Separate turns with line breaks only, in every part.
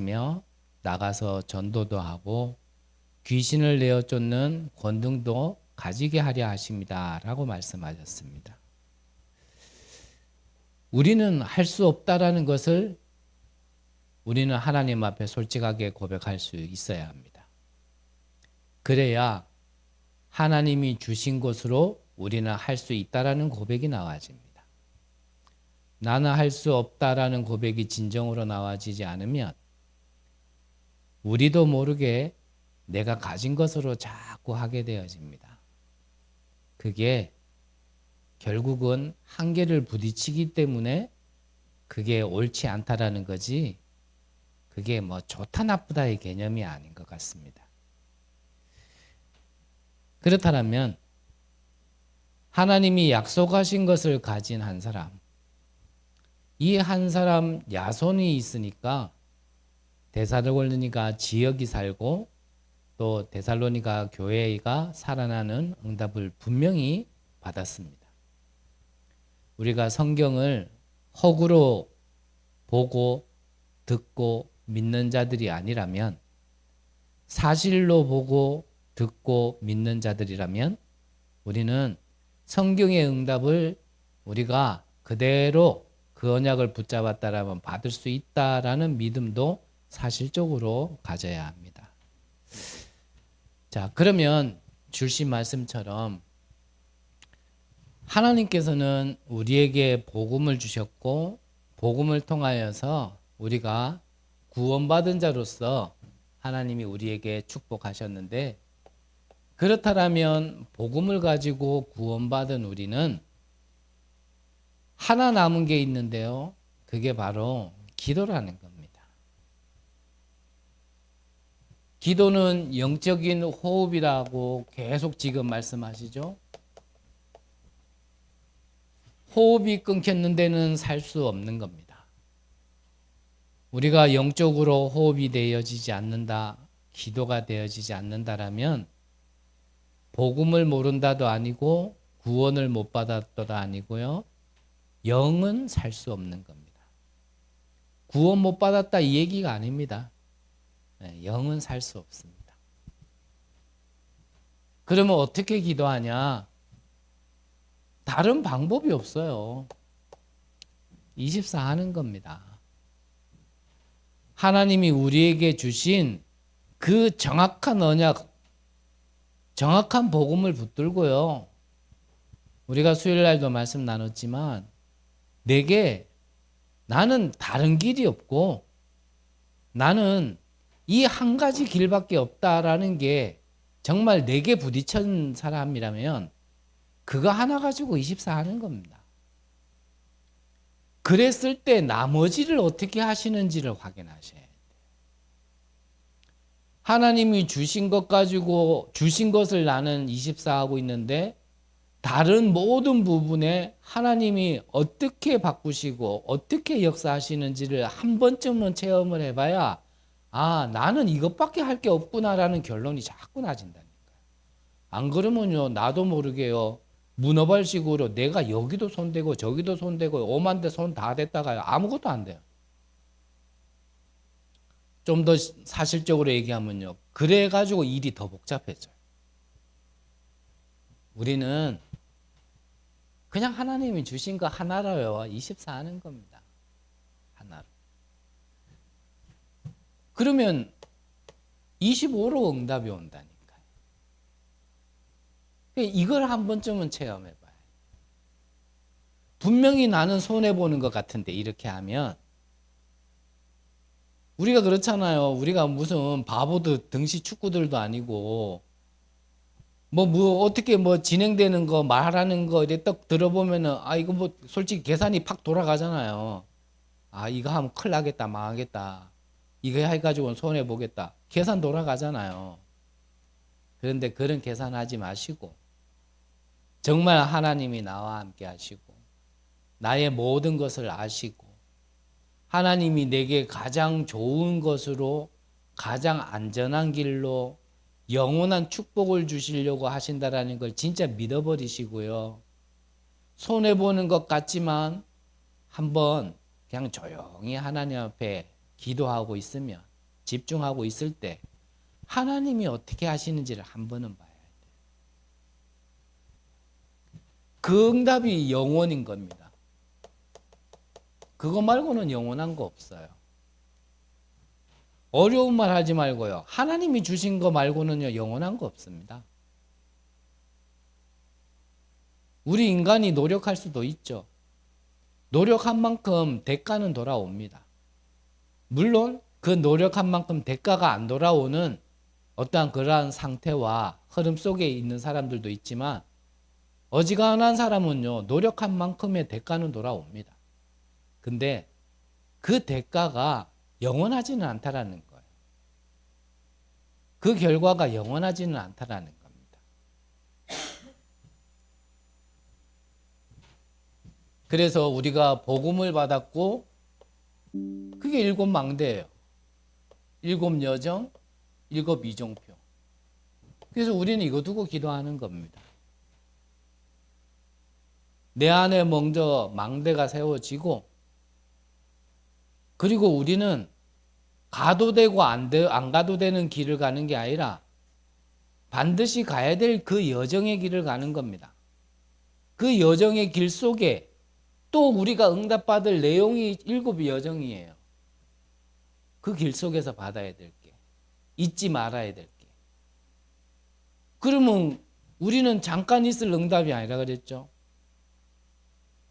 며 나가서 전도도 하고 귀신을 내어 쫓는 권능도 가지게 하려 하십니다. 라고 말씀하셨습니다. 우리는 할 수 없다라는 것을 우리는 하나님 앞에 솔직하게 고백할 수 있어야 합니다. 그래야 하나님이 주신 것으로 우리는 할 수 있다라는 고백이 나와집니다. 나는 할 수 없다라는 고백이 진정으로 나와지지 않으면 우리도 모르게 내가 가진 것으로 자꾸 하게 되어집니다. 그게 결국은 한계를 부딪히기 때문에 그게 옳지 않다라는 거지, 그게 뭐 좋다 나쁘다의 개념이 아닌 것 같습니다. 그렇다면 하나님이 약속하신 것을 가진 한 사람, 이 한 사람 야손이 있으니까 데살로니가 지역이 살고 또 데살로니가 교회가 살아나는 응답을 분명히 받았습니다. 우리가 성경을 허구로 보고 듣고 믿는 자들이 아니라면, 사실로 보고 듣고 믿는 자들이라면 우리는 성경의 응답을 우리가 그대로 그 언약을 붙잡았다라면 받을 수 있다라는 믿음도 사실적으로 가져야 합니다. 자, 그러면 주신 말씀처럼 하나님께서는 우리에게 복음을 주셨고 복음을 통하여서 우리가 구원받은 자로서 하나님이 우리에게 축복하셨는데, 그렇다면 복음을 가지고 구원받은 우리는 하나 남은 게 있는데요. 그게 바로 기도라는 겁니다. 기도는 영적인 호흡이라고 계속 지금 말씀하시죠. 호흡이 끊겼는 데는 살 수 없는 겁니다. 우리가 영적으로 호흡이 되어지지 않는다, 기도가 되어지지 않는다라면 복음을 모른다도 아니고 구원을 못 받았다도 아니고요. 영은 살 수 없는 겁니다. 구원 못 받았다 이 얘기가 아닙니다. 영은 살 수 없습니다. 그러면 어떻게 기도하냐? 다른 방법이 없어요. 24 하는 겁니다. 하나님이 우리에게 주신 그 정확한 언약, 정확한 복음을 붙들고요. 우리가 수요일 날도 말씀 나눴지만 내게 나는 다른 길이 없고 나는 이 한 가지 길밖에 없다라는 게 정말 내게 부딪힌 사람이라면 그거 하나 가지고 24 하는 겁니다. 그랬을 때 나머지를 어떻게 하시는지를 확인하셔야 돼요. 하나님이 주신 것 가지고 주신 것을 나는 24 하고 있는데 다른 모든 부분에 하나님이 어떻게 바꾸시고 어떻게 역사하시는지를 한 번쯤은 체험을 해봐야 나는 이것밖에 할 게 없구나라는 결론이 자꾸 나진다니까요. 안 그러면요, 나도 모르게요, 문어발식으로 내가 여기도 손대고 저기도 손대고 오만 대 손 다 댔다가요 아무것도 안 돼요. 좀 더 사실적으로 얘기하면요, 그래가지고 일이 더 복잡해져요. 우리는 그냥 하나님이 주신 거 하나로요 24 하는 겁니다. 하나로. 그러면 25로 응답이 온다니까요. 이걸 한 번쯤은 체험해봐요. 분명히 나는 손해보는 것 같은데 이렇게 하면, 우리가 그렇잖아요. 우리가 무슨 바보들 등시 축구들도 아니고 뭐 어떻게 뭐 진행되는 거 말하는 거 이래 딱 들어보면은 이거 뭐 솔직히 계산이 팍 돌아가잖아요. 이거 하면 큰일 나겠다, 망하겠다, 이거 해가지고는 손해 보겠다, 계산 돌아가잖아요. 그런데 그런 계산하지 마시고 정말 하나님이 나와 함께 하시고 나의 모든 것을 아시고 하나님이 내게 가장 좋은 것으로 가장 안전한 길로 영원한 축복을 주시려고 하신다라는 걸 진짜 믿어버리시고요. 손해보는 것 같지만 한번 그냥 조용히 하나님 앞에 기도하고 있으면 집중하고 있을 때 하나님이 어떻게 하시는지를 한 번은 봐야 돼요. 그 응답이 영원인 겁니다. 그거 말고는 영원한 거 없어요. 어려운 말 하지 말고요. 하나님이 주신 거 말고는요, 영원한 거 없습니다. 우리 인간이 노력할 수도 있죠. 노력한 만큼 대가는 돌아옵니다. 물론 그 노력한 만큼 대가가 안 돌아오는 어떠한 그러한 상태와 흐름 속에 있는 사람들도 있지만 어지간한 사람은요, 노력한 만큼의 대가는 돌아옵니다. 근데 그 대가가 영원하지는 않다라는 거예요. 그 결과가 영원하지는 않다라는 겁니다. 그래서 우리가 복음을 받았고 그게 7망대예요. 7여정, 7이종표. 그래서 우리는 이거 두고 기도하는 겁니다. 내 안에 먼저 망대가 세워지고 그리고 우리는 가도 되고 안 가도 되는 길을 가는 게 아니라 반드시 가야 될 그 여정의 길을 가는 겁니다. 그 여정의 길 속에 또 우리가 응답받을 내용이 7의 여정이에요. 그 길 속에서 받아야 될 게, 잊지 말아야 될 게. 그러면 우리는 잠깐 있을 응답이 아니라 그랬죠.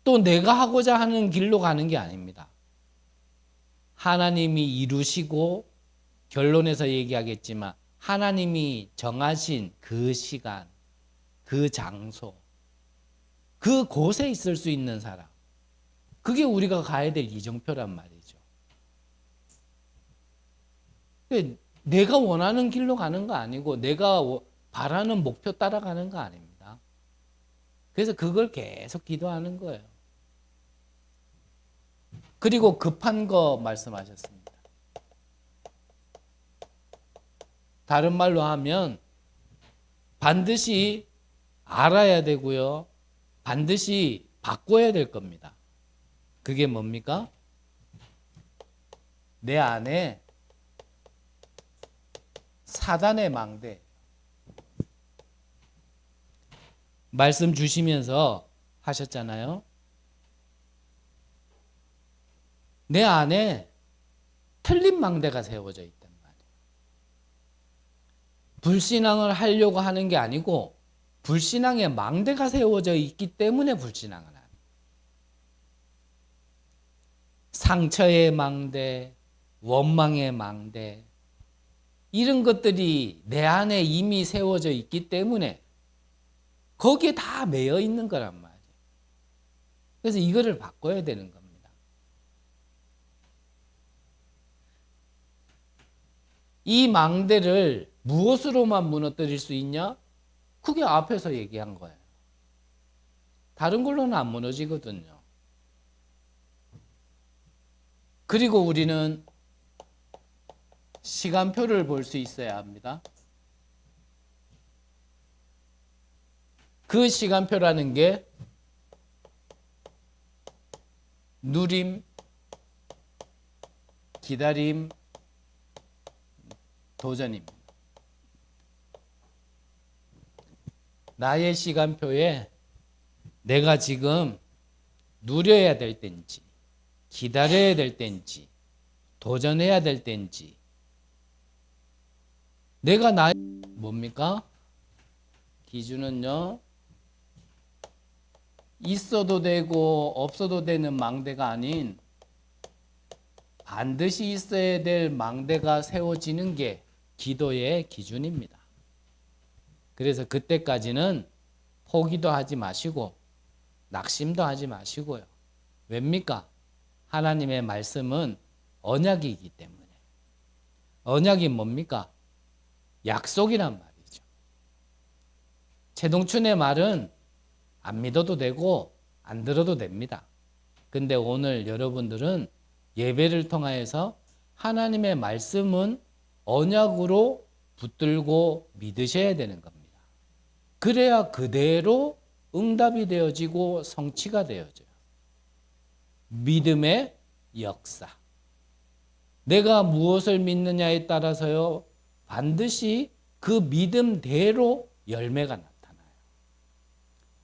또 내가 하고자 하는 길로 가는 게 아닙니다. 하나님이 이루시고 결론에서 얘기하겠지만 하나님이 정하신 그 시간, 그 장소, 그 곳에 있을 수 있는 사람. 그게 우리가 가야 될 이정표란 말이죠. 내가 원하는 길로 가는 거 아니고 내가 바라는 목표 따라가는 거 아닙니다. 그래서 그걸 계속 기도하는 거예요. 그리고 급한 거 말씀하셨습니다. 다른 말로 하면 반드시 알아야 되고요. 반드시 바꿔야 될 겁니다. 그게 뭡니까? 내 안에 사단의 망대. 말씀 주시면서 하셨잖아요. 내 안에 틀린 망대가 세워져 있단 말이에요. 불신앙을 하려고 하는 게 아니고 불신앙의 망대가 세워져 있기 때문에 불신앙을 하는 거예요. 상처의 망대, 원망의 망대 이런 것들이 내 안에 이미 세워져 있기 때문에 거기에 다 매여 있는 거란 말이에요. 그래서 이거를 바꿔야 되는 겁니다. 이 망대를 무엇으로만 무너뜨릴 수 있냐? 그게 앞에서 얘기한 거예요. 다른 걸로는 안 무너지거든요. 그리고 우리는 시간표를 볼 수 있어야 합니다. 그 시간표라는 게 누림, 기다림, 도전입니다. 나의 시간표에 내가 지금 누려야 될 때인지, 기다려야 될 때인지, 도전해야 될 때인지, 내가 나의 뭡니까? 기준은요, 있어도 되고 없어도 되는 망대가 아닌 반드시 있어야 될 망대가 세워지는 게 기도의 기준입니다. 그래서 그때까지는 포기도 하지 마시고 낙심도 하지 마시고요. 왜입니까? 하나님의 말씀은 언약이기 때문에. 언약이 뭡니까? 약속이란 말이죠. 최동춘의 말은 안 믿어도 되고 안 들어도 됩니다. 근데 오늘 여러분들은 예배를 통하여서 하나님의 말씀은 언약으로 붙들고 믿으셔야 되는 겁니다. 그래야 그대로 응답이 되어지고 성취가 되어져요. 믿음의 역사. 내가 무엇을 믿느냐에 따라서요, 반드시 그 믿음대로 열매가 나타나요.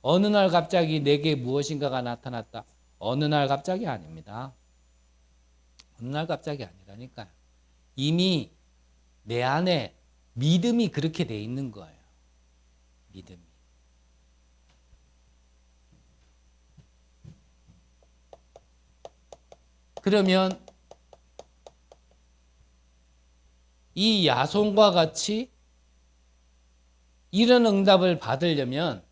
어느 날 갑자기 내게 무엇인가가 나타났다. 어느 날 갑자기 아닙니다. 어느 날 갑자기 아니라니까요. 이미 내 안에 믿음이 그렇게 돼 있는 거예요. 믿음이. 그러면 이 야손과 같이 이런 응답을 받으려면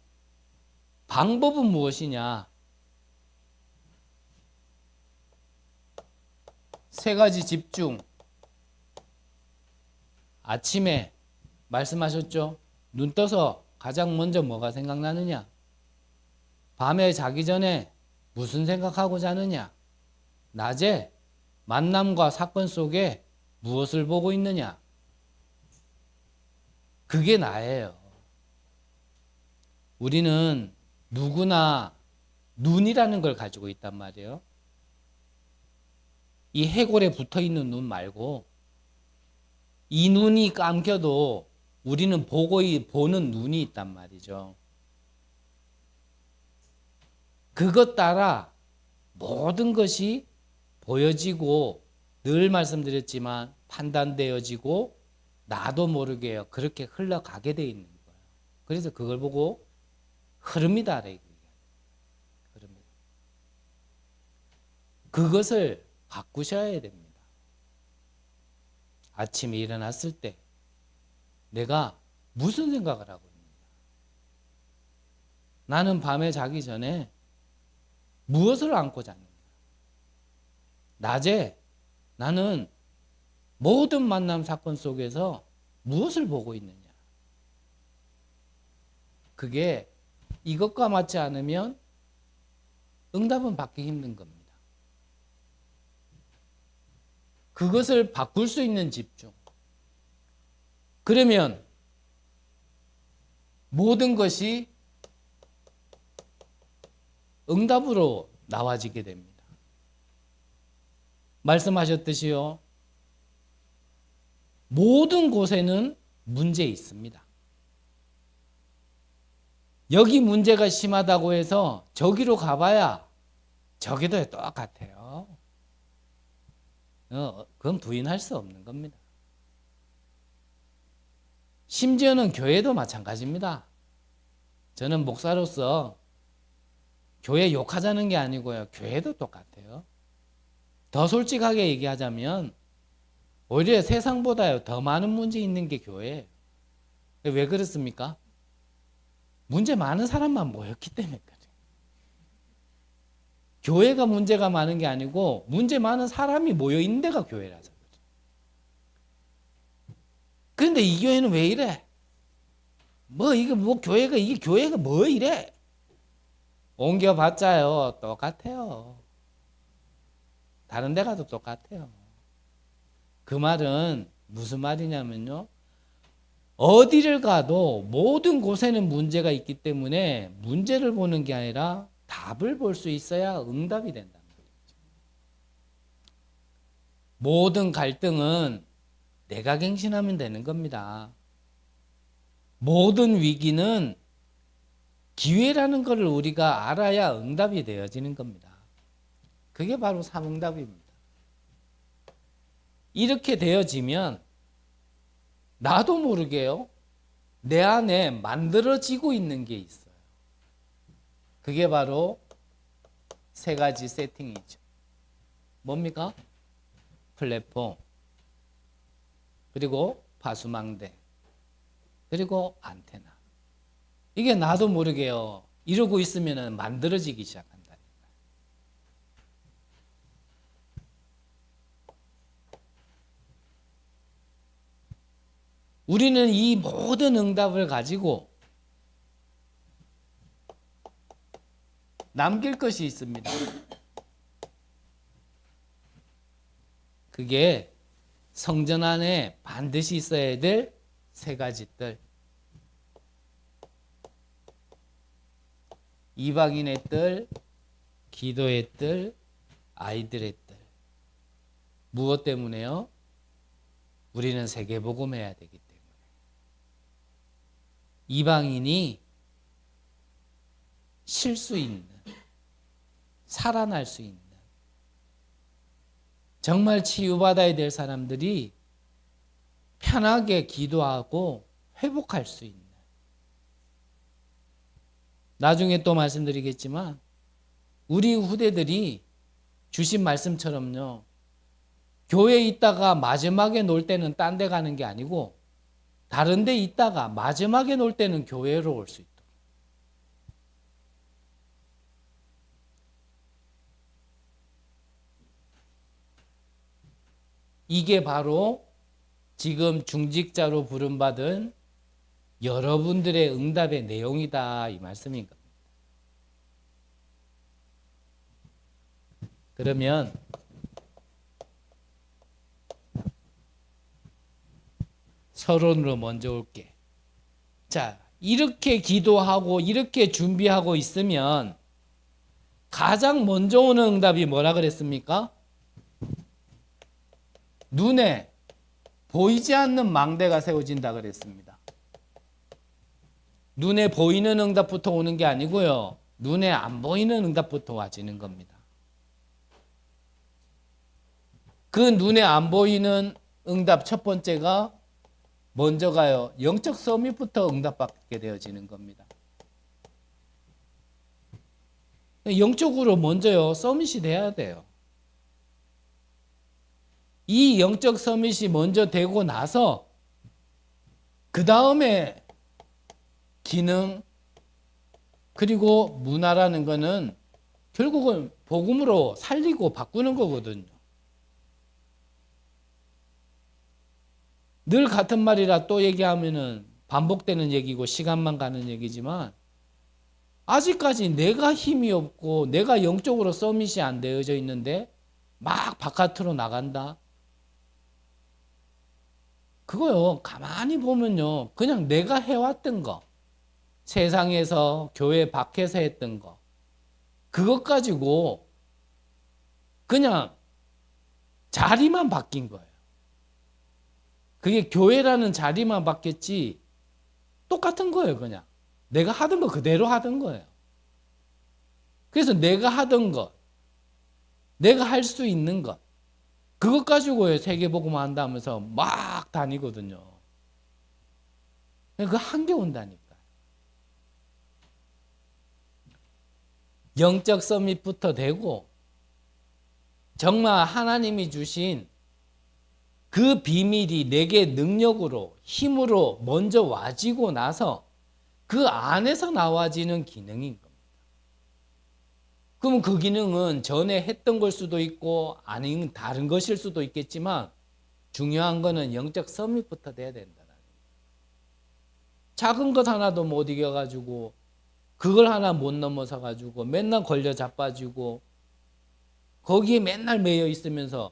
방법은 무엇이냐? 세 가지 집중. 아침에 말씀하셨죠? 눈 떠서 가장 먼저 뭐가 생각나느냐? 밤에 자기 전에 무슨 생각하고 자느냐? 낮에 만남과 사건 속에 무엇을 보고 있느냐? 그게 나예요. 우리는 누구나 눈이라는 걸 가지고 있단 말이에요. 이 해골에 붙어 있는 눈 말고 이 눈이 감겨도 우리는 보는 눈이 있단 말이죠. 그것 따라 모든 것이 보여지고 늘 말씀드렸지만 판단되어지고 나도 모르게요. 그렇게 흘러가게 돼 있는 거예요. 그래서 그걸 보고 흐름이다. 흐름이다. 그것을 바꾸셔야 됩니다. 아침에 일어났을 때 내가 무슨 생각을 하고 있느냐. 나는 밤에 자기 전에 무엇을 안고 잤느냐. 낮에 나는 모든 만남 사건 속에서 무엇을 보고 있느냐. 그게 이것과 맞지 않으면 응답은 받기 힘든 겁니다. 그것을 바꿀 수 있는 집중. 그러면 모든 것이 응답으로 나와지게 됩니다. 말씀하셨듯이요. 모든 곳에는 문제 있습니다. 여기 문제가 심하다고 해서 저기로 가봐야 저기도 똑같아요. 그건 부인할 수 없는 겁니다. 심지어는 교회도 마찬가지입니다. 저는 목사로서 교회 욕하자는 게 아니고요. 교회도 똑같아요. 더 솔직하게 얘기하자면 오히려 세상보다요 더 많은 문제 있는 게 교회예요. 왜 그렇습니까? 문제 많은 사람만 모였기 때문에 그래요. 교회가 문제가 많은 게 아니고 문제 많은 사람이 모여 있는 데가 교회라서 그래요. 그런데 이 교회는 왜 이래? 이게 교회가 뭐 이래? 옮겨봤자요 똑같아요. 다른 데 가도 똑같아요. 그 말은 무슨 말이냐면요. 어디를 가도 모든 곳에는 문제가 있기 때문에 문제를 보는 게 아니라 답을 볼 수 있어야 응답이 된다는 거죠. 모든 갈등은 내가 갱신하면 되는 겁니다. 모든 위기는 기회라는 것을 우리가 알아야 응답이 되어지는 겁니다. 그게 바로 삼응답입니다. 이렇게 되어지면 나도 모르게요. 내 안에 만들어지고 있는 게 있어요. 그게 바로 세 가지 세팅이죠. 뭡니까? 플랫폼, 그리고 파수망대, 그리고 안테나. 이게 나도 모르게요. 이러고 있으면 만들어지기 시작한다니까. 우리는 이 모든 응답을 가지고 남길 것이 있습니다. 그게 성전 안에 반드시 있어야 될 세 가지 뜰. 이방인의 뜰, 기도의 뜰, 아이들의 뜰. 무엇 때문에요? 우리는 세계복음해야 되기 때문에. 이방인이 쉴 수 있는, 살아날 수 있는, 정말 치유받아야 될 사람들이 편하게 기도하고 회복할 수 있는. 나중에 또 말씀드리겠지만 우리 후대들이 주신 말씀처럼요. 교회에 있다가 마지막에 놀 때는 딴 데 가는 게 아니고 다른 데 있다가 마지막에 놀 때는 교회로 올 수 있도록. 이게 바로 지금 중직자로 부름받은 여러분들의 응답의 내용이다 이 말씀인 겁니다. 그러면 서론으로 먼저 올게. 자, 이렇게 기도하고 이렇게 준비하고 있으면 가장 먼저 오는 응답이 뭐라 그랬습니까? 눈에 보이지 않는 망대가 세워진다 그랬습니다. 눈에 보이는 응답부터 오는 게 아니고요. 눈에 안 보이는 응답부터 와지는 겁니다. 그 눈에 안 보이는 응답 첫 번째가 먼저 가요. 영적 서밋부터 응답받게 되어지는 겁니다. 영적으로 먼저요. 서밋이 돼야 돼요. 이 영적 서밋이 먼저 되고 나서 그 다음에 기능 그리고 문화라는 거는 결국은 복음으로 살리고 바꾸는 거거든요. 늘 같은 말이라 또 얘기하면은 반복되는 얘기고 시간만 가는 얘기지만 아직까지 내가 힘이 없고 내가 영적으로 서밋이 안 되어져 있는데 막 바깥으로 나간다. 그거요. 가만히 보면요. 그냥 내가 해왔던 거. 세상에서 교회 밖에서 했던 거. 그것 가지고 그냥 자리만 바뀐 거예요. 그게 교회라는 자리만 바뀌었지 똑같은 거예요. 그냥 내가 하던 거 그대로 하던 거예요. 그래서 내가 하던 것, 내가 할 수 있는 것 그것 가지고 세계복음 한다면서 막 다니거든요. 그 한계 온다니까. 영적 서밋부터 되고 정말 하나님이 주신 그 비밀이 내게 능력으로 힘으로 먼저 와지고 나서 그 안에서 나와지는 기능인 겁니다. 그럼 그 기능은 전에 했던 걸 수도 있고 아닌 다른 것일 수도 있겠지만 중요한 거는 영적 서밋부터 돼야 된다는 거예요. 작은 것 하나도 못 이겨가지고 그걸 하나 못 넘어서가지고 맨날 걸려 자빠지고 거기에 맨날 매여 있으면서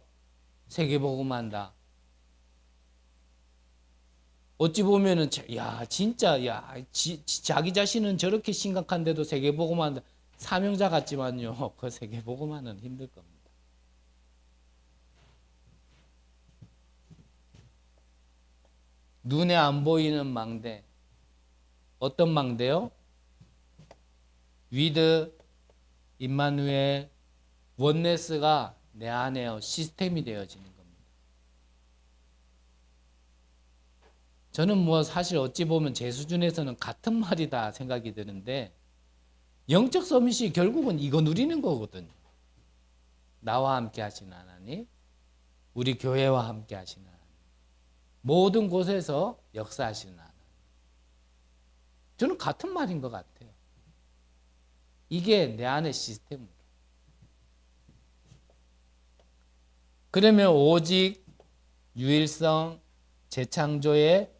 세계복음한다. 어찌 보면은 야 진짜 야 자기 자신은 저렇게 심각한데도 세계복음한다. 사명자 같지만요. 그 세계복음하는 힘들 겁니다. 눈에 안 보이는 망대. 어떤 망대요? 위드, 임마누엘, 원네스가 내 안에 시스템이 되어지는 겁니다. 저는 뭐 사실 어찌 보면 제 수준에서는 같은 말이다 생각이 드는데 영적 서밋이 결국은 이거 누리는 거거든요. 나와 함께 하시는 하나님, 우리 교회와 함께 하시는 하나님, 모든 곳에서 역사하시는 하나님. 저는 같은 말인 것 같아요. 이게 내 안의 시스템으로. 그러면 오직 유일성, 재창조의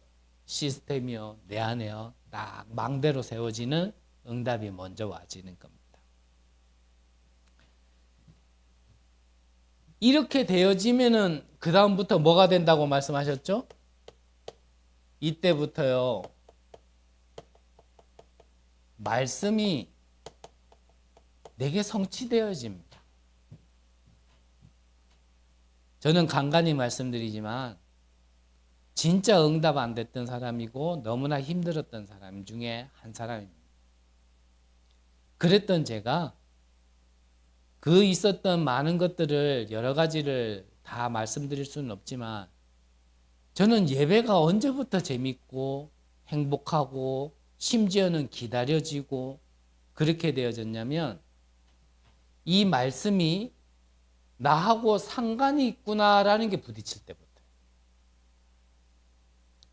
시스템이요. 내 안에요. 딱 망대로 세워지는 응답이 먼저 와지는 겁니다. 이렇게 되어지면은 그 다음부터 뭐가 된다고 말씀하셨죠? 이때부터요. 말씀이 내게 성취되어집니다. 저는 간간히 말씀드리지만 진짜 응답 안 됐던 사람이고 너무나 힘들었던 사람 중에 한 사람입니다. 그랬던 제가 그 있었던 많은 것들을 여러 가지를 다 말씀드릴 수는 없지만 저는 예배가 언제부터 재밌고 행복하고 심지어는 기다려지고 그렇게 되어졌냐면 이 말씀이 나하고 상관이 있구나라는 게 부딪힐 때부터.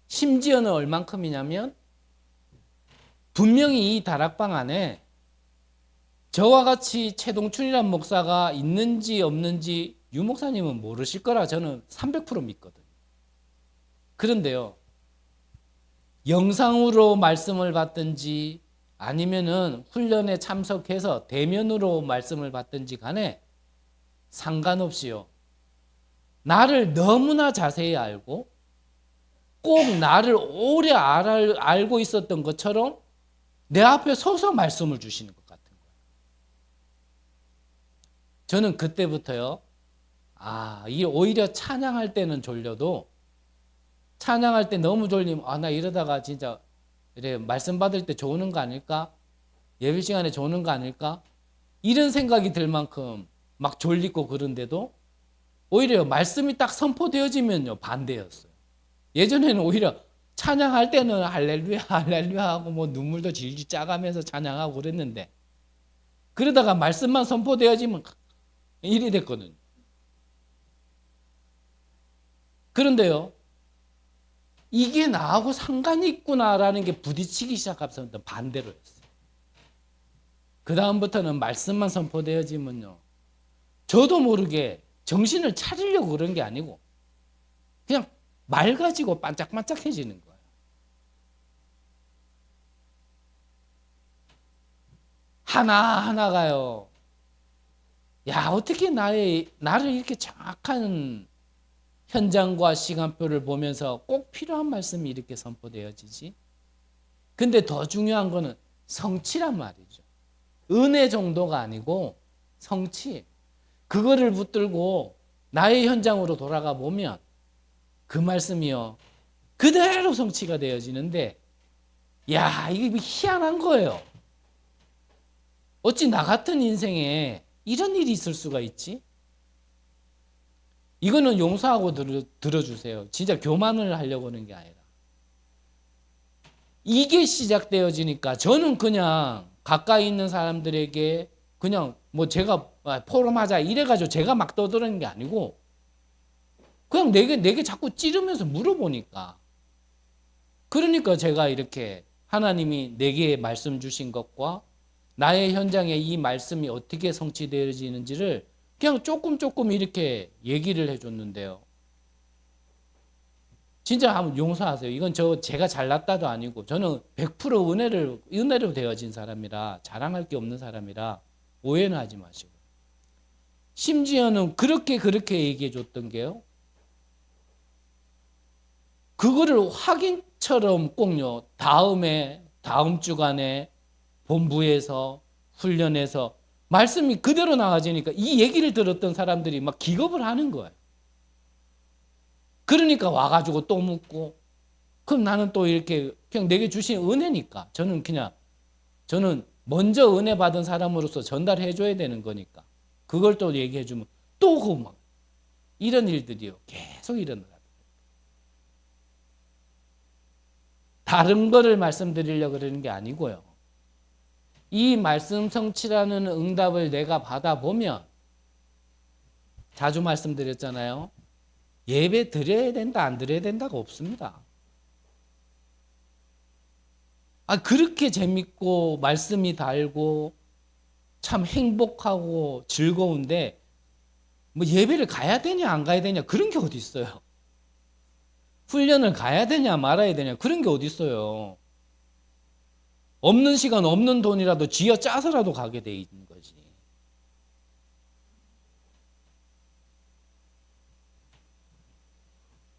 심지어는 얼만큼이냐면 분명히 이 다락방 안에 저와 같이 최동춘이란 목사가 있는지 없는지 유 목사님은 모르실 거라 저는 300% 믿거든요. 그런데요, 영상으로 말씀을 받든지 아니면은 훈련에 참석해서 대면으로 말씀을 받든지 간에 상관없이요, 나를 너무나 자세히 알고 꼭 나를 오래 알고 있었던 것처럼 내 앞에 서서 말씀을 주시는 것 같은 거예요. 저는 그때부터요, 이 오히려 찬양할 때는 졸려도 찬양할 때 너무 졸리면 나 이러다가 진짜 이래 말씀 받을 때 좋은 거 아닐까? 예배 시간에 좋은 거 아닐까? 이런 생각이 들 만큼 막 졸리고 그런데도 오히려 말씀이 딱 선포되어지면요, 반대였어요. 예전에는 오히려 찬양할 때는 할렐루야 할렐루야 하고 뭐 눈물도 질질 짜가면서 찬양하고 그랬는데 그러다가 말씀만 선포되어지면 일이 됐거든요. 그런데요, 이게 나하고 상관이 있구나라는 게 부딪히기 시작하면서 반대로 했어요. 그 다음부터는 말씀만 선포되어지면요, 저도 모르게 정신을 차리려고 그런 게 아니고 그냥 맑아지고 반짝반짝해지는 거예요. 하나하나가요, 어떻게 나를 이렇게 정확한 현장과 시간표를 보면서 꼭 필요한 말씀이 이렇게 선포되어지지? 근데 더 중요한 거는 성취란 말이죠. 은혜 정도가 아니고 성취. 그거를 붙들고 나의 현장으로 돌아가 보면 그 말씀이요, 그대로 성취가 되어지는데, 이게 희한한 거예요. 어찌 나 같은 인생에 이런 일이 있을 수가 있지? 이거는 용서하고 들어주세요. 진짜 교만을 하려고 하는 게 아니라. 이게 시작되어지니까 저는 그냥 가까이 있는 사람들에게 그냥 뭐 제가 포럼하자 이래가지고 제가 막 떠드는 게 아니고 그냥 내게 자꾸 찌르면서 물어보니까, 그러니까 제가 이렇게 하나님이 내게 말씀 주신 것과 나의 현장에 이 말씀이 어떻게 성취되어지는지를 그냥 조금 이렇게 얘기를 해줬는데요, 진짜 한번 용서하세요. 이건 제가 잘났다도 아니고 저는 100% 은혜로 되어진 사람이라, 자랑할 게 없는 사람이라 오해는 하지 마시고. 심지어는 그렇게 얘기해 줬던 게요, 그거를 확인처럼 꼭요, 다음 주간에 본부에서 훈련해서 말씀이 그대로 나와지니까 이 얘기를 들었던 사람들이 막 기겁을 하는 거예요. 그러니까 와가지고 또 묻고, 그럼 나는 또 이렇게 그냥 내게 주신 은혜니까 저는 먼저 은혜 받은 사람으로서 전달해 줘야 되는 거니까 그걸 또 얘기해 주면 또 그 막 이런 일들이요, 계속 일어나요. 다른 거를 말씀드리려고 그러는 게 아니고요, 이 말씀 성취라는 응답을 내가 받아보면, 자주 말씀드렸잖아요, 예배 드려야 된다 안 드려야 된다가 없습니다. 그렇게 재밌고 말씀이 달고 참 행복하고 즐거운데 뭐 예배를 가야 되냐 안 가야 되냐 그런 게 어디 있어요. 훈련을 가야 되냐 말아야 되냐 그런 게 어디 있어요. 없는 시간 없는 돈이라도 쥐어 짜서라도 가게 돼 있는 거지.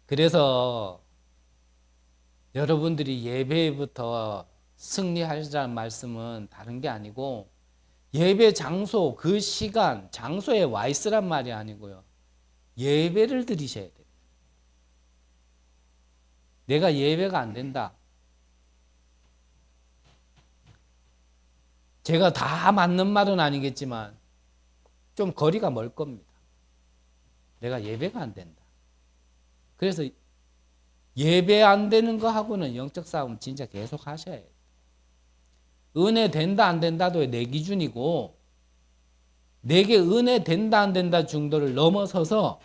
그래서 여러분들이 예배부터 승리하시라는 말씀은 다른 게 아니고, 예배 장소, 그 시간, 장소에 와 있으란 말이 아니고요, 예배를 드리셔야 돼요. 내가 예배가 안 된다. 제가 다 맞는 말은 아니겠지만 좀 거리가 멀 겁니다. 내가 예배가 안 된다. 그래서 예배 안 되는 거하고는 영적 싸움 진짜 계속 하셔야 돼요. 은혜 된다 안 된다도 내 기준이고 내게 은혜 된다 안 된다 정도를 넘어서서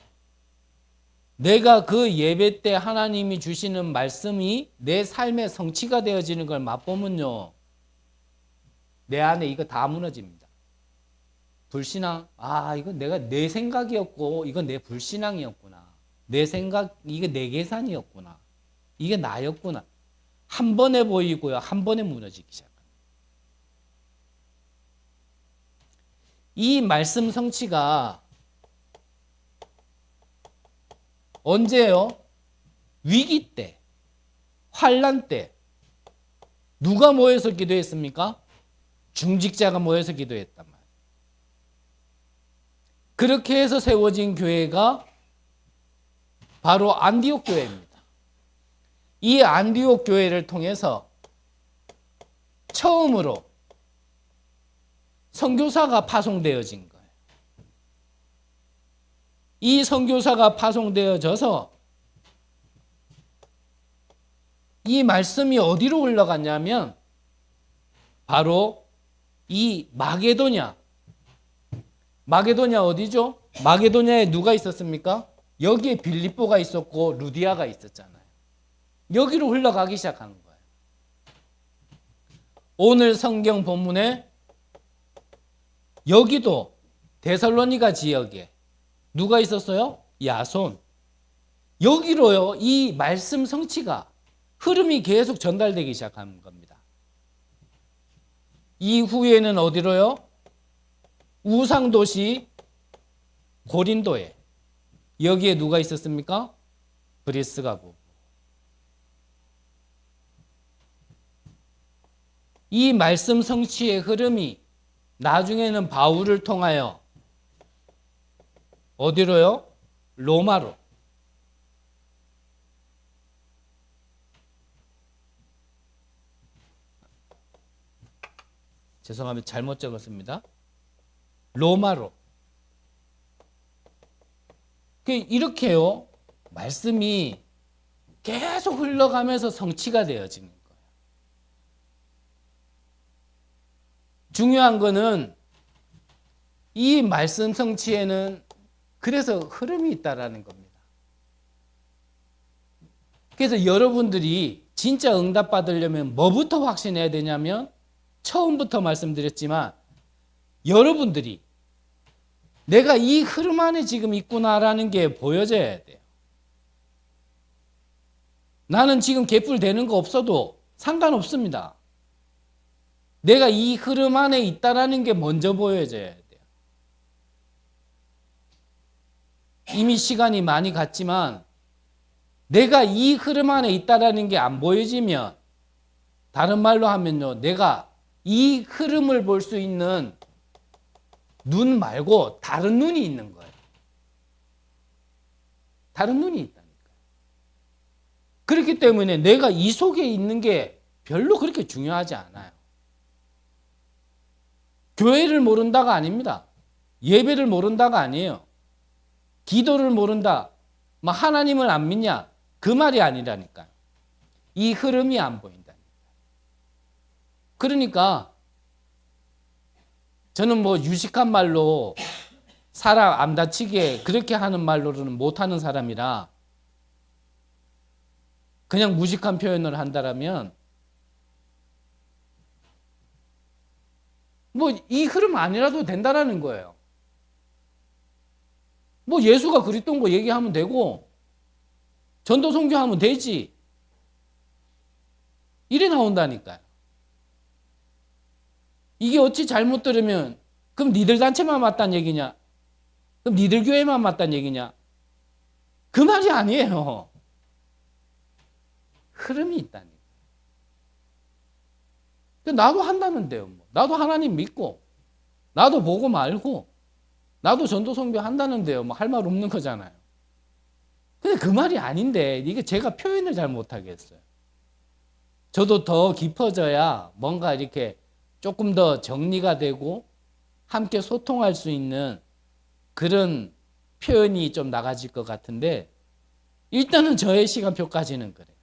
내가 그 예배 때 하나님이 주시는 말씀이 내 삶의 성취가 되어지는 걸 맛보면요. 내 안에 이거 다 무너집니다. 불신앙, 이건 내 생각이었고 이건 내 불신앙이었구나. 내 생각, 이게 내 계산이었구나. 이게 나였구나. 한 번에 보이고요. 한 번에 무너지기 시작합니다. 이 말씀 성취가 언제요? 위기 때, 환난 때. 누가 모여서 기도했습니까? 중직자가 모여서 기도했단 말이에요. 그렇게 해서 세워진 교회가 바로 안디옥 교회입니다. 이 안디옥 교회를 통해서 처음으로 선교사가 파송되어진 거예요. 이 선교사가 파송되어져서 이 말씀이 어디로 올라갔냐면 바로 이 마게도냐 어디죠? 마게도냐에 누가 있었습니까? 여기에 빌립보가 있었고 루디아가 있었잖아요. 여기로 흘러가기 시작하는 거예요. 오늘 성경 본문에 여기도 데살로니가 지역에 누가 있었어요? 야손. 여기로요, 이 말씀 성취가 흐름이 계속 전달되기 시작한 겁니다. 이후에는 어디로요? 우상도시 고린도에. 여기에 누가 있었습니까? 브리스가 부부. 이 말씀 성취의 흐름이 나중에는 바울을 통하여 어디로요? 로마로. 죄송합니다. 잘못 적었습니다. 로마로. 이렇게요. 말씀이 계속 흘러가면서 성취가 되어지는 거예요. 중요한 거는 이 말씀 성취에는 그래서 흐름이 있다라는 겁니다. 그래서 여러분들이 진짜 응답 받으려면 뭐부터 확신해야 되냐면 처음부터 말씀드렸지만 여러분들이 내가 이 흐름 안에 지금 있구나라는 게 보여져야 돼요. 나는 지금 개뿔 되는 거 없어도 상관없습니다. 내가 이 흐름 안에 있다라는 게 먼저 보여져야 돼요. 이미 시간이 많이 갔지만 내가 이 흐름 안에 있다라는 게 안 보여지면 다른 말로 하면요. 내가 이 흐름을 볼 수 있는 눈 말고 다른 눈이 있는 거예요. 다른 눈이 있다니까요. 그렇기 때문에 내가 이 속에 있는 게 별로 그렇게 중요하지 않아요. 교회를 모른다가 아닙니다. 예배를 모른다가 아니에요. 기도를 모른다. 하나님을 안 믿냐? 그 말이 아니라니까요. 이 흐름이 안 보인다니까요. 그러니까 저는 유식한 말로 사람 안 다치게 그렇게 하는 말로는 못하는 사람이라 그냥 무식한 표현을 한다라면 이 흐름 아니라도 된다라는 거예요. 예수가 그리스도인 거 얘기하면 되고 전도 선교하면 되지. 이래 나온다니까요. 이게 어찌 잘못 들으면 그럼 니들 단체만 맞다는 얘기냐? 그럼 니들 교회만 맞다는 얘기냐? 그 말이 아니에요. 흐름이 있다니까. 나도 한다는데요. 나도 하나님 믿고 나도 보고 말고 나도 전도 선교 한다는데요. 할 말 없는 거잖아요. 근데 그 말이 아닌데 이게 제가 표현을 잘 못하겠어요. 저도 더 깊어져야 뭔가 이렇게 조금 더 정리가 되고 함께 소통할 수 있는 그런 표현이 좀 나가질 것 같은데 일단은 저의 시간표까지는 그래요.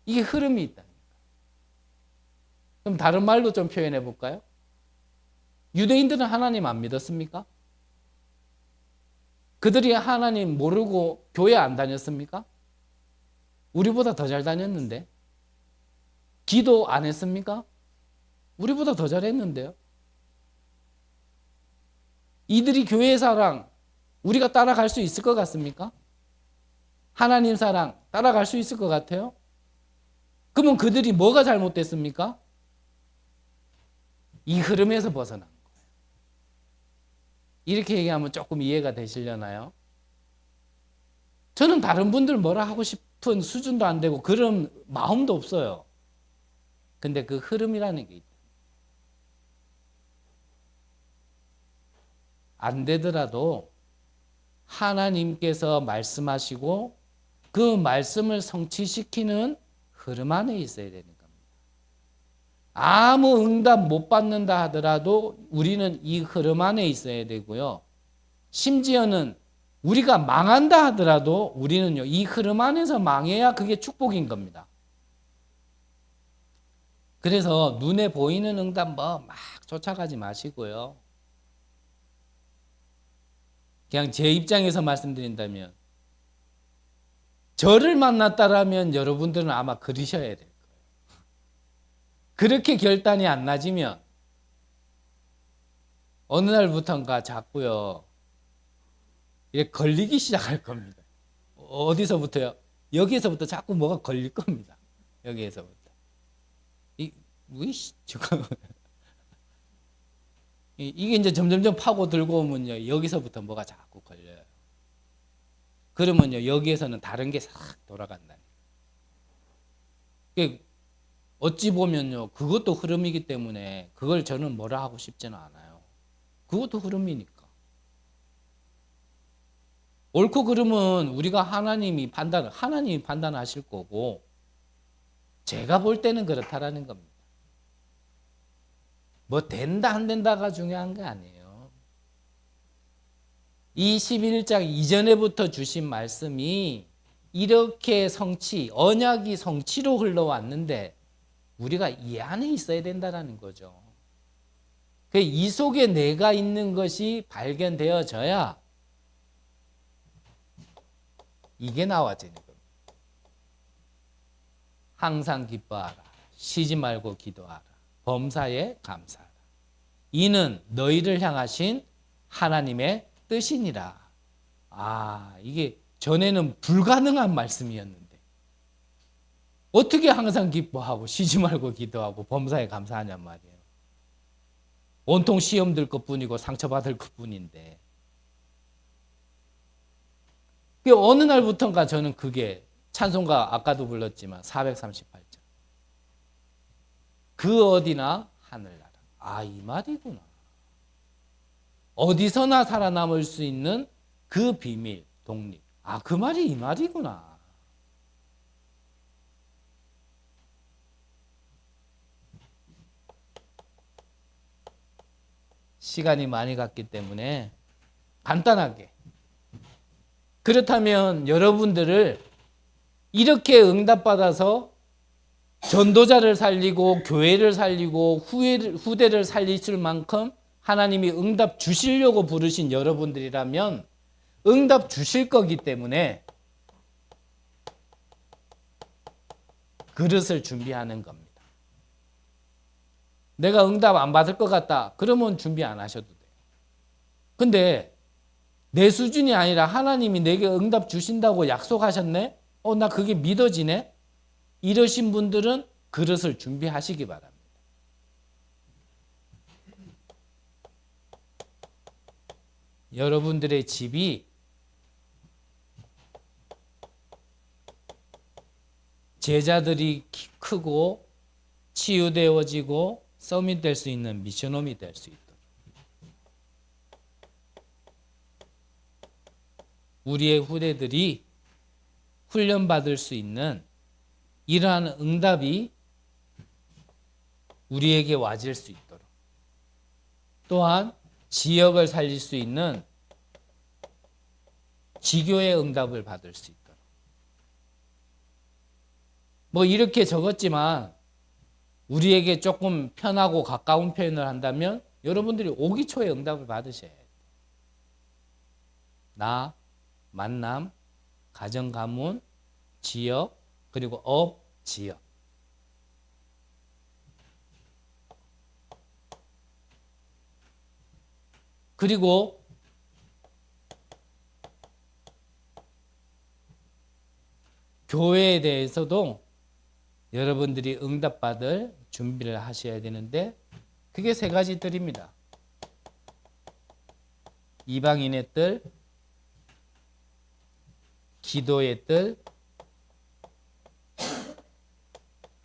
이게 흐름이 있다니까. 그럼 다른 말로 좀 표현해 볼까요? 유대인들은 하나님 안 믿었습니까? 그들이 하나님 모르고 교회 안 다녔습니까? 우리보다 더 잘 다녔는데. 기도 안 했습니까? 우리보다 더 잘했는데요. 이들이 교회 사랑 우리가 따라갈 수 있을 것 같습니까? 하나님 사랑 따라갈 수 있을 것 같아요? 그러면 그들이 뭐가 잘못됐습니까? 이 흐름에서 벗어난 거예요. 이렇게 얘기하면 조금 이해가 되시려나요? 저는 다른 분들 뭐라 하고 싶은 수준도 안 되고 그런 마음도 없어요. 근데 그 흐름이라는 게 있다. 안 되더라도 하나님께서 말씀하시고 그 말씀을 성취시키는 흐름 안에 있어야 되는 겁니다. 아무 응답 못 받는다 하더라도 우리는 이 흐름 안에 있어야 되고요. 심지어는 우리가 망한다 하더라도 우리는요, 이 흐름 안에서 망해야 그게 축복인 겁니다. 그래서 눈에 보이는 응답 뭐 막 쫓아가지 마시고요. 그냥 제 입장에서 말씀드린다면 저를 만났다라면 여러분들은 아마 그러셔야 될 거예요. 그렇게 결단이 안 나지면 어느 날부턴가 자꾸요 이렇게 걸리기 시작할 겁니다. 어디서부터요? 여기에서부터 자꾸 뭐가 걸릴 겁니다. 여기에서부터. 이게 이제 점점점 파고 들고 오면요 여기서부터 뭐가 자꾸 걸려요. 그러면요 여기에서는 다른 게 싹 돌아간다. 어찌 보면요 그것도 흐름이기 때문에 그걸 저는 뭐라 하고 싶지는 않아요. 그것도 흐름이니까. 옳고 그름은 우리가 하나님이 판단하실 거고 제가 볼 때는 그렇다라는 겁니다. 뭐 된다 안 된다가 중요한 게 아니에요. 이 11장 이전에부터 주신 말씀이 이렇게 언약이 성취로 흘러왔는데 우리가 이 안에 있어야 된다는 거죠. 이 속에 내가 있는 것이 발견되어져야 이게 나와지는 겁니다. 항상 기뻐하라. 쉬지 말고 기도하라. 범사에 감사하라. 이는 너희를 향하신 하나님의 뜻이니라. 이게 전에는 불가능한 말씀이었는데 어떻게 항상 기뻐하고 쉬지 말고 기도하고 범사에 감사하냔 말이에요. 온통 시험 들 것뿐이고 상처받을 것뿐인데 어느 날부턴가 저는 그게 찬송가 아까도 불렀지만 438장 그 어디나 하늘나라. 이 말이구나. 어디서나 살아남을 수 있는 그 비밀, 독립. 그 말이 이 말이구나. 시간이 많이 갔기 때문에 간단하게. 그렇다면 여러분들을 이렇게 응답받아서 전도자를 살리고 교회를 살리고 후대를 살리실 만큼 하나님이 응답 주시려고 부르신 여러분들이라면 응답 주실 거기 때문에 그릇을 준비하는 겁니다. 내가 응답 안 받을 것 같다. 그러면 준비 안 하셔도 돼요. 근데 내 수준이 아니라 하나님이 내게 응답 주신다고 약속하셨네? 나 그게 믿어지네? 이러신 분들은 그릇을 준비하시기 바랍니다. 여러분들의 집이 제자들이 크고 치유되어지고 서밋될 수 있는 미션홈이 될 수 있도록 우리의 후대들이 훈련받을 수 있는 이러한 응답이 우리에게 와질 수 있도록, 또한 지역을 살릴 수 있는 지교의 응답을 받을 수 있도록. 뭐 이렇게 적었지만 우리에게 조금 편하고 가까운 표현을 한다면 여러분들이 오기초의 응답을 받으셔야 돼요. 나, 만남, 가정, 가문, 지역, 그리고 업, 지역. 그리고 교회에 대해서도 여러분들이 응답받을 준비를 하셔야 되는데 그게 세 가지들입니다. 이방인의 뜰, 기도의 뜰,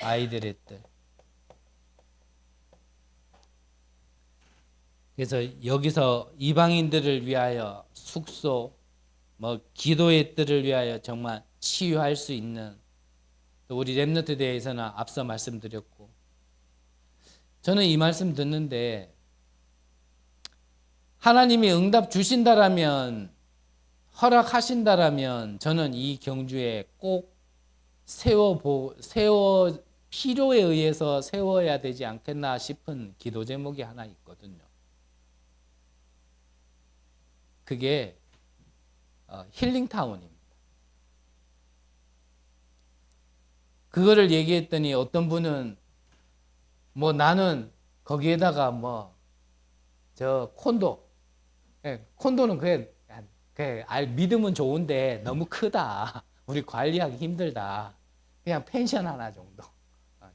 아이들의 뜰. 그래서 여기서 이방인들을 위하여 숙소, 뭐 기도의 뜰을 위하여 정말 치유할 수 있는, 또 우리 렘넌트 대회에서는 앞서 말씀드렸고, 저는 이 말씀 듣는데 하나님이 응답 주신다라면, 허락하신다라면 저는 이 경주에 꼭 필요에 의해서 세워야 되지 않겠나 싶은 기도 제목이 하나 있거든요. 그게 힐링타운입니다. 그거를 얘기했더니 어떤 분은 뭐 나는 거기에다가 뭐 저 콘도, 콘도는 믿으면 좋은데 너무 크다. 우리 관리하기 힘들다. 그냥 펜션 하나 정도.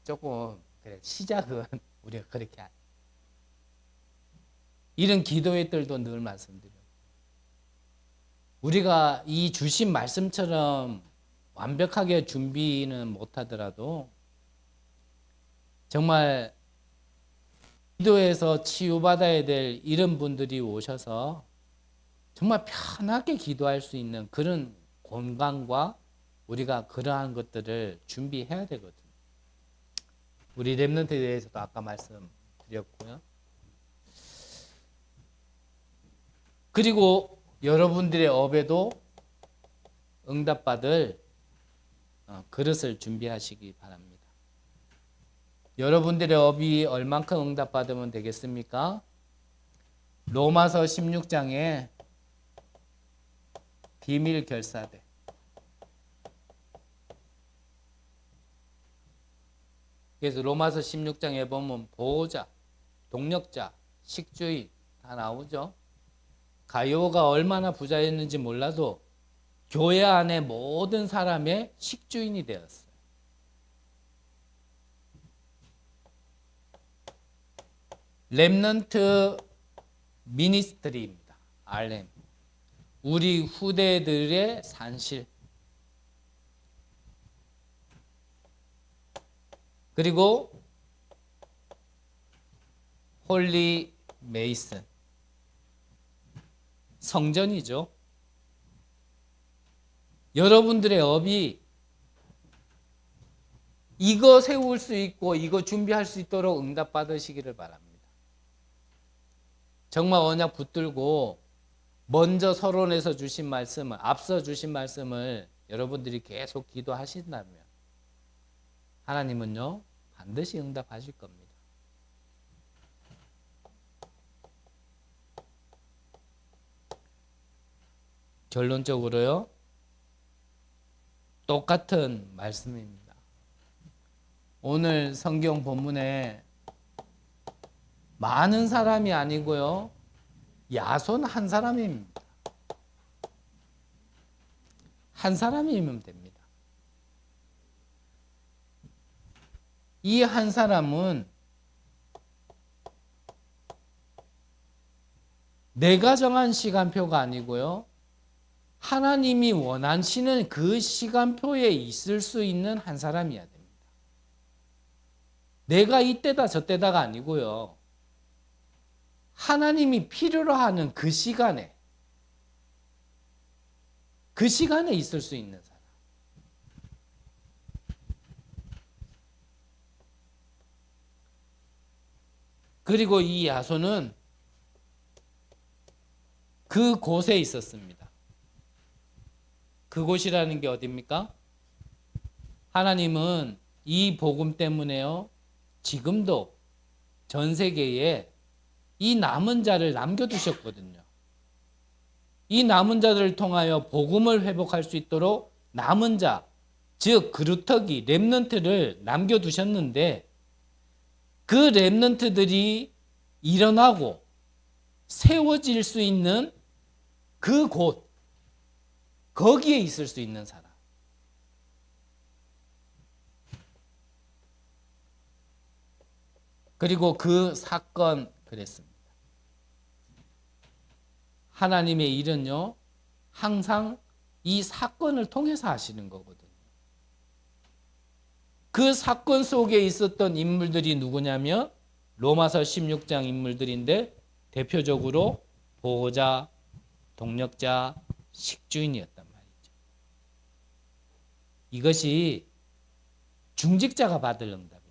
조금 그래 시작은 우리가 그렇게 이런 기도의 뜰도 늘 말씀드려요. 우리가 이 주신 말씀처럼 완벽하게 준비는 못하더라도 정말 기도에서 치유받아야 될 이런 분들이 오셔서 정말 편하게 기도할 수 있는 그런 공간과 우리가 그러한 것들을 준비해야 되거든요. 우리 렘넌트에 대해서도 아까 말씀드렸고요. 그리고 여러분들의 업에도 응답받을 그릇을 준비하시기 바랍니다. 여러분들의 업이 얼만큼 응답받으면 되겠습니까? 로마서 16장에 비밀 결사대. 그래서 로마서 16장에 보면 보호자, 동력자, 식주인 다 나오죠. 가룟가 얼마나 부자였는지 몰라도 교회 안에 모든 사람의 식주인이 되었어요. 렘넌트 미니스트리입니다. RM. 우리 후대들의 산실. 그리고 홀리 메이슨. 성전이죠. 여러분들의 업이 이거 세울 수 있고 이거 준비할 수 있도록 응답받으시기를 바랍니다. 정말 언약 붙들고 먼저 서론에서 주신 말씀을, 앞서 주신 말씀을 여러분들이 계속 기도하신다면 하나님은요 반드시 응답하실 겁니다. 결론적으로요 똑같은 말씀입니다. 오늘 성경 본문에 많은 사람이 아니고요 야손 한 사람입니다. 한 사람이면 됩니다. 이 한 사람은 내가 정한 시간표가 아니고요 하나님이 원하시는 그 시간표에 있을 수 있는 한 사람이어야 됩니다. 내가 이때다 저때다가 아니고요 하나님이 필요로 하는 그 시간에 그 시간에 있을 수 있는 사람. 그리고 이 야손은 그 곳에 있었습니다. 그곳이라는 게 어디입니까? 하나님은 이 복음 때문에요, 지금도 전 세계에 이 남은 자를 남겨두셨거든요. 이 남은 자들을 통하여 복음을 회복할 수 있도록 남은 자, 즉 그루터기, 렘넌트를 남겨두셨는데, 그 렘넌트들이 일어나고 세워질 수 있는 그 곳, 거기에 있을 수 있는 사람. 그리고 그 사건 그랬습니다. 하나님의 일은요, 항상 이 사건을 통해서 하시는 거거든요. 그 사건 속에 있었던 인물들이 누구냐면 로마서 16장 인물들인데, 대표적으로 보호자, 동력자, 식주인이었단 말이죠. 이것이 중직자가 받을 응답입니다.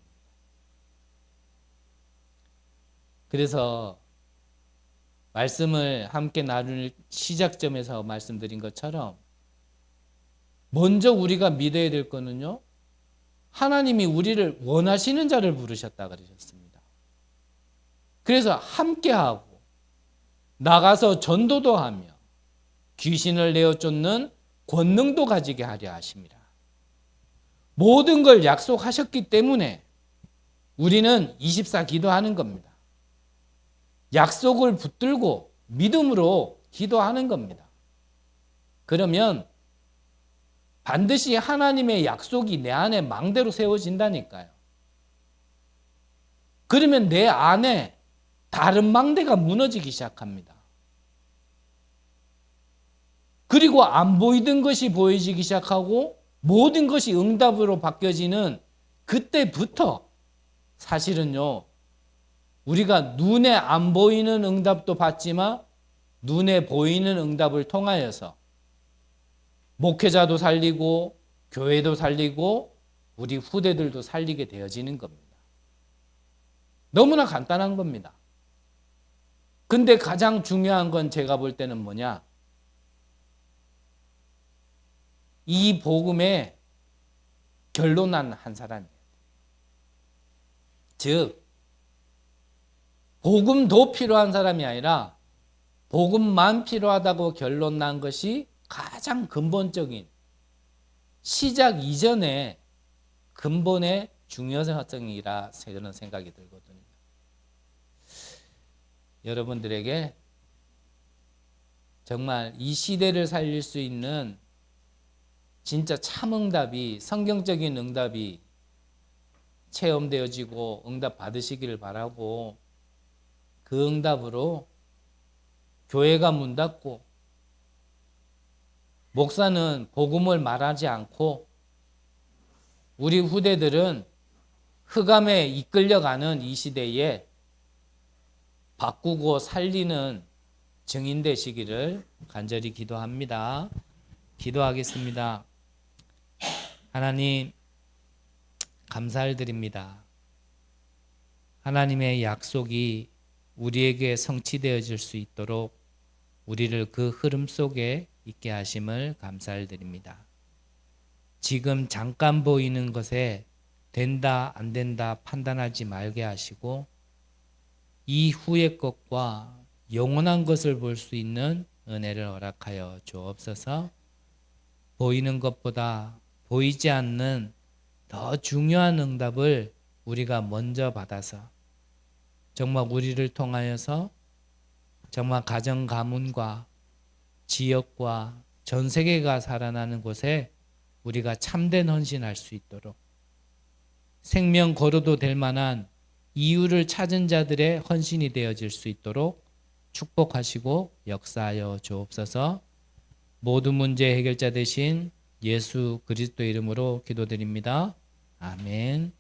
그래서 말씀을 함께 나눌 시작점에서 말씀드린 것처럼 먼저 우리가 믿어야 될 거는요, 하나님이 우리를 원하시는 자를 부르셨다 그러셨습니다. 그래서 함께하고 나가서 전도도 하며 귀신을 내어 쫓는 권능도 가지게 하려 하심이라. 모든 걸 약속하셨기 때문에 우리는 24 기도하는 겁니다. 약속을 붙들고 믿음으로 기도하는 겁니다. 그러면 반드시 하나님의 약속이 내 안에 망대로 세워진다니까요. 그러면 내 안에 다른 망대가 무너지기 시작합니다. 그리고 안 보이던 것이 보여지기 시작하고 모든 것이 응답으로 바뀌어지는 그때부터 사실은요, 우리가 눈에 안 보이는 응답도 받지만 눈에 보이는 응답을 통하여서 목회자도 살리고 교회도 살리고 우리 후대들도 살리게 되어지는 겁니다. 너무나 간단한 겁니다. 근데 가장 중요한 건 제가 볼 때는 뭐냐? 이 복음에 결론난 한 사람이에요. 즉, 복음도 필요한 사람이 아니라 복음만 필요하다고 결론난 것이 가장 근본적인, 시작 이전의 근본의 중요성이라 저는 생각이 들거든요. 여러분들에게 정말 이 시대를 살릴 수 있는 진짜 참 응답이, 성경적인 응답이 체험되어지고 응답 받으시기를 바라고, 그 응답으로 교회가 문 닫고 목사는 복음을 말하지 않고 우리 후대들은 흑암에 이끌려가는 이 시대에 바꾸고 살리는 증인 되시기를 간절히 기도합니다. 기도하겠습니다. 하나님, 감사를 드립니다. 하나님의 약속이 우리에게 성취되어질 수 있도록 우리를 그 흐름 속에 있게 하심을 감사를 드립니다. 지금 잠깐 보이는 것에 된다 안 된다 판단하지 말게 하시고 이후의 것과 영원한 것을 볼 수 있는 은혜를 허락하여 주옵소서. 보이는 것보다 보이지 않는 더 중요한 응답을 우리가 먼저 받아서 정말 우리를 통하여서 정말 가정 가문과 지역과 전 세계가 살아나는 곳에 우리가 참된 헌신할 수 있도록 생명 거로도 될 만한 이유를 찾은 자들의 헌신이 되어질 수 있도록 축복하시고 역사하여 주옵소서. 모든 문제 해결자 되신 예수 그리스도의 이름으로 기도드립니다. 아멘.